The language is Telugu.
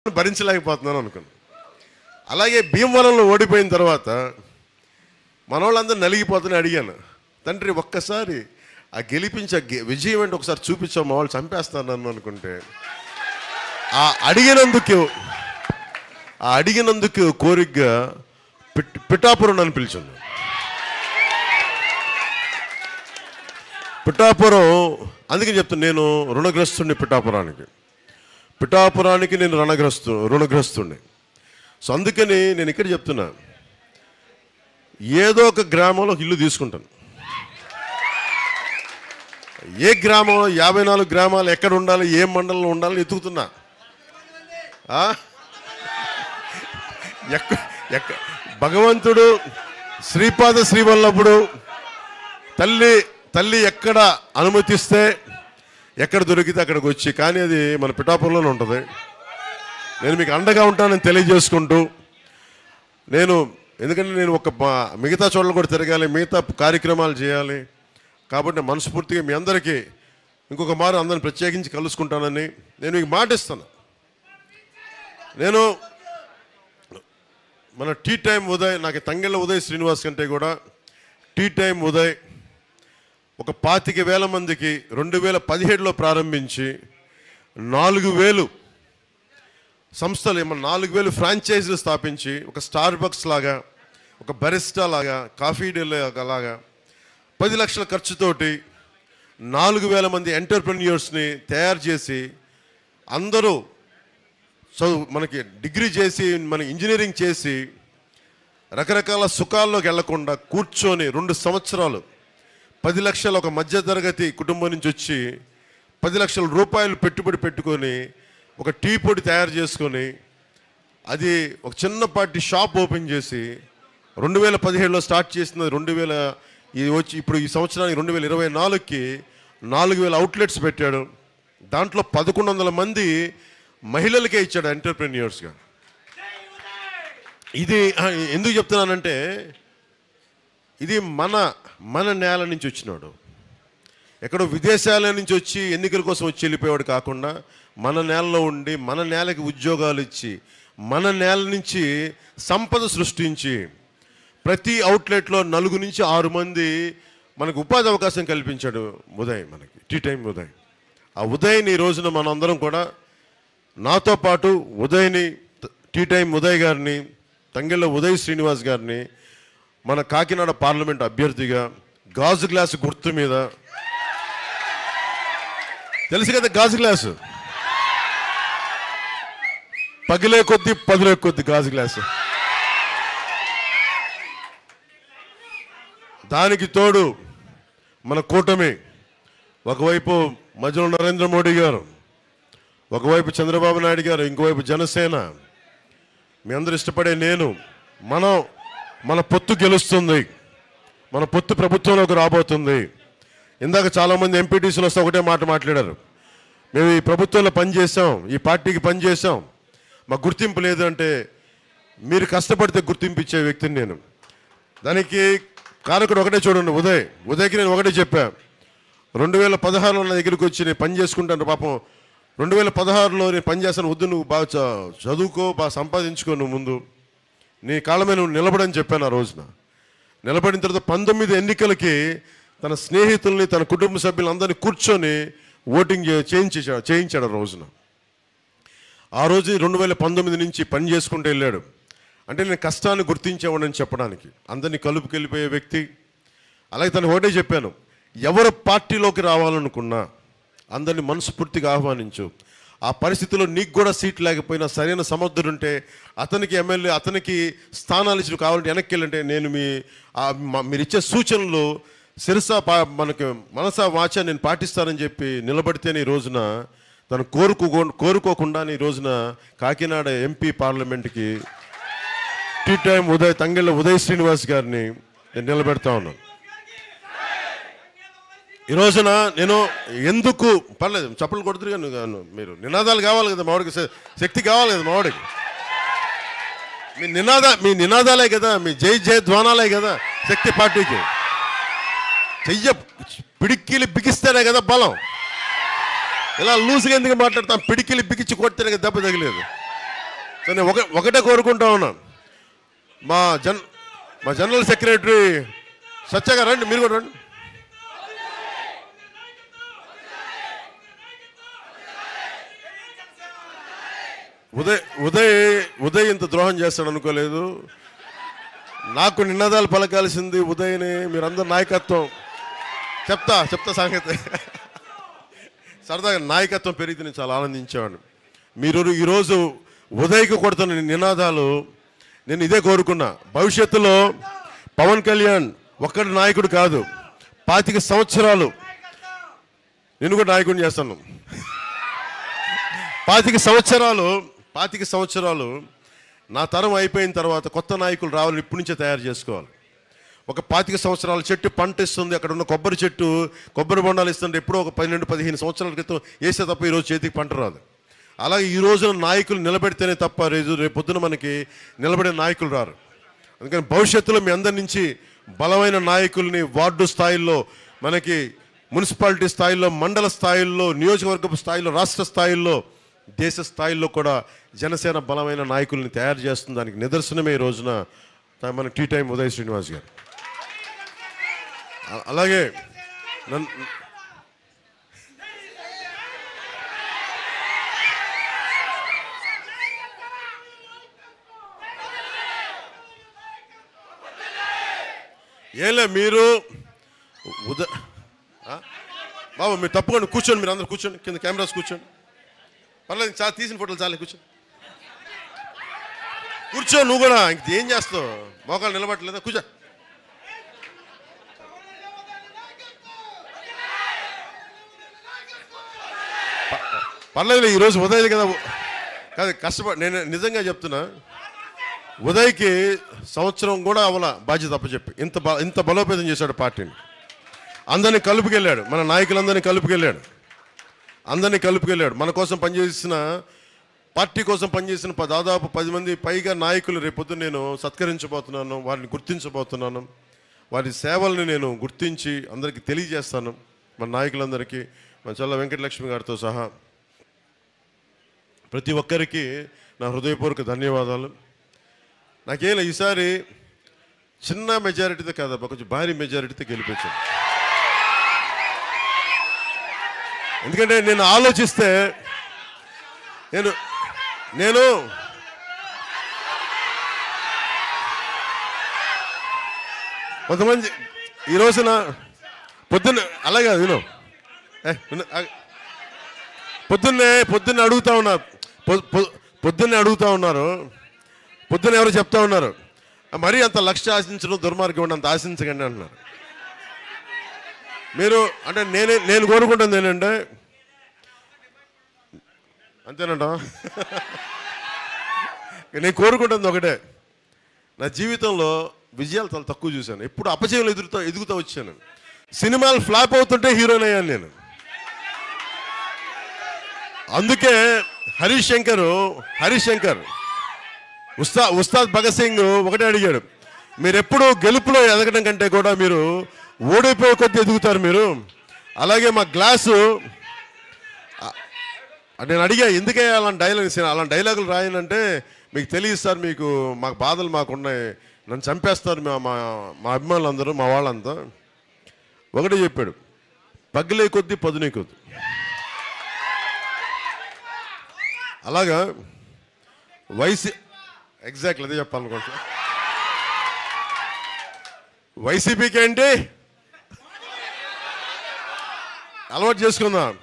భరించలేకపోతున్నాను అనుకున్నాను. అలాగే భీమవరంలో ఓడిపోయిన తర్వాత మన వాళ్ళందరూ నలిగిపోతుందని అడిగాను, తండ్రి ఒక్కసారి ఆ గెలిపించే విజయం ఏంటి ఒకసారి చూపించావు, మా వాళ్ళు చంపేస్తారు నన్ను అనుకుంటే ఆ అడిగినందుకు కోరికగా పిఠాపురం నన్ను పిలిచాను. పిఠాపురం అందుకని చెప్తాను, నేను రుణగ్రస్తుడిని. పిఠాపురానికి నేను రుణగ్రస్తుడిని. సో అందుకని నేను ఇక్కడ చెప్తున్నా, ఏదో ఒక గ్రామంలో ఇల్లు తీసుకుంటాను. ఏ గ్రామంలో 54 గ్రామాలు ఎక్కడ ఉండాలి, ఏ మండలంలో ఉండాలని ఎత్తుకుతున్నా. భగవంతుడు శ్రీపాద శ్రీవల్లభుడు తల్లి ఎక్కడ అనుమతిస్తే ఎక్కడ దొరికితే అక్కడికి వచ్చి, కానీ అది మన పిఠాపురంలోనే ఉంటుంది. నేను మీకు అండగా ఉంటానని తెలియజేసుకుంటూ, ఎందుకంటే నేను మిగతా చోట్ల కూడా తిరగాలి, మిగతా కార్యక్రమాలు చేయాలి కాబట్టి మనస్ఫూర్తిగా మీ అందరికీ ఇంకొక మారు అందరిని ప్రత్యేకించి కలుసుకుంటానని నేను మీకు మాటిస్తాను. నేను మన టీ టైం ఉదయ్, నాకు తంగెళ్ళ ఉదయ్ శ్రీనివాస్ కంటే కూడా టీ టైం ఉదయ్ ఒక 25,000 మందికి 2017లో ప్రారంభించి 4,000 సంస్థలు 4,000 ఫ్రాంచైజీలు స్థాపించి, ఒక స్టార్ బక్స్ లాగా, ఒక బరిస్టా లాగా, కాఫీ డే లాగా 10 లక్షల ఖర్చుతోటి 4,000 మంది ఎంటర్ప్రెన్యూర్స్ని తయారు చేసి, అందరూ మనకి డిగ్రీ చేసి, మన ఇంజనీరింగ్ చేసి, రకరకాల సుఖాల్లోకి వెళ్లకుండా కూర్చొని 2 సంవత్సరాలు 10 లక్షల ఒక మధ్యతరగతి కుటుంబం నుంచి వచ్చి 10 లక్షల రూపాయలు పెట్టుబడి పెట్టుకొని ఒక టీ పొడి తయారు చేసుకొని, అది ఒక చిన్నపాటి షాప్ ఓపెన్ చేసి 2017లో స్టార్ట్ చేసినది ఇప్పుడు ఈ సంవత్సరానికి 2024కి 4,000 అవుట్లెట్స్ పెట్టాడు. దాంట్లో 1,100 మంది మహిళలకే ఇచ్చాడు ఎంటర్ప్రెన్యూర్స్గా. ఇది ఎందుకు చెప్తున్నానంటే, ఇది మన నేల నుంచి వచ్చినాడు, ఎక్కడో విదేశాల నుంచి వచ్చి ఎన్నికల కోసం వచ్చి వెళ్ళిపోయాడు కాకుండా, మన నేలలో ఉండి మన నేలకి ఉద్యోగాలు ఇచ్చి, మన నేల నుంచి సంపద సృష్టించి, ప్రతి అవుట్లెట్లో 4 నుంచి 6 మంది మనకు ఉపాధి అవకాశం కల్పించాడు ఉదయ్, మనకి టీ టైం ఉదయ్. ఆ ఉదయ్ని ఈ రోజున మనందరం కూడా, నాతో పాటు ఉదయ్ని, టీ టైం ఉదయ్ గారిని, తంగెళ్ళ ఉదయ్ శ్రీనివాస్ గారిని మన కాకినాడ పార్లమెంట్ అభ్యర్థిగా గాజు గ్లాసు గుర్తు మీద, తెలుసు కదా గాజు గ్లాసు, పగిలే కొద్ది పదులే కొద్ది గాజు గ్లాసు, దానికి తోడు మన కూటమి, ఒకవైపు మధ్యలో నరేంద్ర మోడీ గారు, ఒకవైపు చంద్రబాబు నాయుడు గారు, ఇంకోవైపు జనసేన, మీ అందరూ ఇష్టపడే నేను, మన పొత్తు గెలుస్తుంది, మన పొత్తు ప్రభుత్వంలోకి రాబోతుంది. ఇందాక చాలామంది ఎంపీటీసీలు వస్తే ఒకటే మాట మాట్లాడారు, మేము ఈ ప్రభుత్వంలో పనిచేసాం, ఈ పార్టీకి పనిచేసాం, మాకు గుర్తింపు లేదు అంటే, మీరు కష్టపడితే గుర్తింపు ఇచ్చే వ్యక్తిని నేను. దానికి కారకుడు ఒకటే చూడండి, ఉదయ్కి నేను ఒకటే చెప్పా, 2016లో నా దగ్గరికి వచ్చి నేను పని చేసుకుంటాను, పాపం 2016లో నేను పనిచేస్తాను, వద్దు నువ్వు బాగా చదువుకో, బాగా సంపాదించుకో, నువ్వు ముందు నీ కాళ్ళ మీద నువ్వు నిలబడని చెప్పాను. ఆ రోజున నిలబడిన తర్వాత 19 ఎన్నికలకి తన స్నేహితుల్ని, తన కుటుంబ సభ్యులందరినీ కూర్చొని ఓటింగ్ చేయించాడు ఆ రోజున. ఆ రోజు 2019 నుంచి పని చేసుకుంటూ వెళ్ళాడు. అంటే నేను కష్టాన్ని గుర్తించేవాడని చెప్పడానికి, అందరినీ కలుపుకెళ్ళిపోయే వ్యక్తి. అలాగే తను ఒకటే చెప్పాను, ఎవరు పార్టీలోకి రావాలనుకున్నా అందరినీ మనస్ఫూర్తిగా ఆహ్వానించు. ఆ పరిస్థితిలో నీకు కూడా సీట్ లేకపోయినా సరైన సమర్థుడుంటే అతనికి ఎమ్మెల్యే, అతనికి స్థానాలు ఇచ్చి కావాలంటే వెనక్కి వెళ్ళంటే నేను మీరు ఇచ్చే సూచనలు మనకి మనసా వాచ నేను పాటిస్తానని చెప్పి నిలబడితేనే ఈ రోజున తను కోరుకోకుండా ఈ రోజున కాకినాడ ఎంపీ పార్లమెంట్కి టీ టైం ఉదయ్, తంగెళ్ళ ఉదయ్ శ్రీనివాస్ గారిని నేను నిలబెడతా ఉన్నాను. ఈ రోజున నేను ఎందుకు పర్లేదు చప్పలు కొడుతురు కానీ మీరు నినాదాలు కావాలి కదా, మావాడికి శక్తి కావాలి కదా, మావాడికి మీ నినాదాలే కదా, మీ జై ధ్వానాలే కదా శక్తి పార్టీకి. పిడికిలి బిగిస్తేనే కదా బలం. ఇలా లూజ్గా ఎందుకు మాట్లాడతాం, పిడికిలి బిగించి కొడితేనే కదా దెబ్బ తగిలేదు. సో నేను ఒకటే కోరుకుంటా ఉన్నా, మా జనరల్ సెక్రటరీ సత్య గారు రండి, మీరు కూడా రండి. ఉదయ్ ఇంత ద్రోహం చేస్తాడు అనుకోలేదు. నాకు నినాదాలు పలకాల్సింది ఉదయనే. మీరందరూ నాయకత్వం చెప్తా సంగతి. సరదాగా నాయకత్వం పెరిగితే నేను చాలా ఆనందించేవాడిని. మీరు ఈరోజు ఉదయ్కి కొడుతున్న నినాదాలు నేను ఇదే కోరుకున్నా. భవిష్యత్తులో పవన్ కళ్యాణ్ ఒక్కడి నాయకుడు కాదు, 25 సంవత్సరాలు నేను కూడా నాయకుడిని చేస్తాను. 25 సంవత్సరాలు నా తరం అయిపోయిన తర్వాత కొత్త నాయకులు రావాలని ఇప్పటి నుంచే తయారు చేసుకోవాలి. ఒక 25 సంవత్సరాల చెట్టు పంట ఇస్తుంది, అక్కడ ఉన్న కొబ్బరి చెట్టు కొబ్బరి బొండాలు ఇస్తుంటే ఎప్పుడో ఒక 12-15 సంవత్సరాల క్రితం వేస్తే తప్ప ఈరోజు చేతికి పంట రాదు. అలాగే ఈ రోజున నాయకులు నిలబెడితేనే తప్ప రేపు పొద్దున మనకి నిలబడే నాయకులు రారు. అందుకని భవిష్యత్తులో మీ అందరి నుంచి బలమైన నాయకుల్ని వార్డు స్థాయిల్లో, మనకి మున్సిపాలిటీ స్థాయిల్లో, మండల స్థాయిల్లో, నియోజకవర్గపు స్థాయిలో, రాష్ట్ర స్థాయిల్లో, దేశ స్థాయిల్లో కూడా జనసేన బలమైన నాయకుల్ని తయారు చేస్తుంది. దానికి నిదర్శనమే ఈ రోజున మన టీ టైం ఉదయ్ శ్రీనివాస్ గారు. అలాగే ఏలే మీరు బాబు మీరు తప్పకుండా కూర్చోండి, మీరు అందరూ కూర్చోండి, కింద కెమెరాస్ కూర్చోండి, పర్లేదు, చాలా తీసిన ఫోటోలు చాలే, కూర్చో నువ్వు కూడా. ఇంక ఏం చేస్తావు, మోకాలు నిలబట్టలేదా, కూర్చో. పర్లేదు, ఈరోజు ఉదయ్ కదా కాదు నేను నిజంగా చెప్తున్నా, ఉదయ్కి సంవత్సరం కూడా అవల బాధ్యత అప్పచెప్పి ఇంత బలోపేతం చేశాడు పార్టీని. అందరినీ కలుపుకెళ్ళాడు, మన నాయకులందరినీ కలుపుకెళ్ళాడు. మన కోసం పనిచేసిన, పార్టీ కోసం పనిచేసిన దాదాపు 10 మంది పైగా నాయకులు రేపొద్దు నేను సత్కరించబోతున్నాను, వారిని గుర్తించబోతున్నాను. వారి సేవల్ని నేను గుర్తించి అందరికీ తెలియజేస్తాను. మన నాయకులందరికీ, మన చల్ల వెంకటలక్ష్మి గారితో సహా ప్రతి ఒక్కరికి నా హృదయపూర్వక ధన్యవాదాలు. నాకేలా ఈసారి చిన్న మెజారిటీతో కాదబ్బా, కొంచెం భారీ మెజారిటీతో గెలిపించాను. ఎందుకంటే నేను ఆలోచిస్తే నేను కొంతమంది ఈ రోజున పొద్దున్న అలాగే పొద్దున్నే అడుగుతా ఉన్నారు, పొద్దున్న ఎవరు చెప్తా ఉన్నారు, మరీ అంత లక్ష్య ఆశించడం దుర్మార్గం, అంత ఆశించకండి అంటున్నారు. మీరు అంటే నేను కోరుకుంటుంది ఏంటంటే, అంతేనంట, నేను కోరుకుంటుంది ఒకటే, నా జీవితంలో విజయాలు చాలా తక్కువ చూశాను, ఎప్పుడు అపజయాలు ఎదుగుతూ వచ్చాను. సినిమాలు ఫ్లాప్ అవుతుంటే హీరోయిన్ అయ్యాను నేను. అందుకే హరీష్ శంకర్ ఉస్తాద్ భగత్ సింగ్ ఒకటే అడిగాడు, మీరు ఎప్పుడు గెలుపులో ఎదగడం కంటే కూడా మీరు ఓడిపోయే కొద్దీ ఎదుగుతారు మీరు. అలాగే మా గ్లాసు నేను అడిగా, ఎందుకే అలాంటి డైలాగులు రాయనంటే, మీకు తెలియదు సార్, మాకు బాధలు మాకున్నాయి, నన్ను చంపేస్తారు మా అభిమానులందరూ, మా వాళ్ళంతా. ఒకటే చెప్పాడు, పగిలే కొద్దీ పదునే కొద్ది. అలాగా ఎగ్జాక్ట్లీ అదే చెప్పాలనుకుంటా. వైసీపీకి ఏంటి అలవాటు చేసుకుందాం.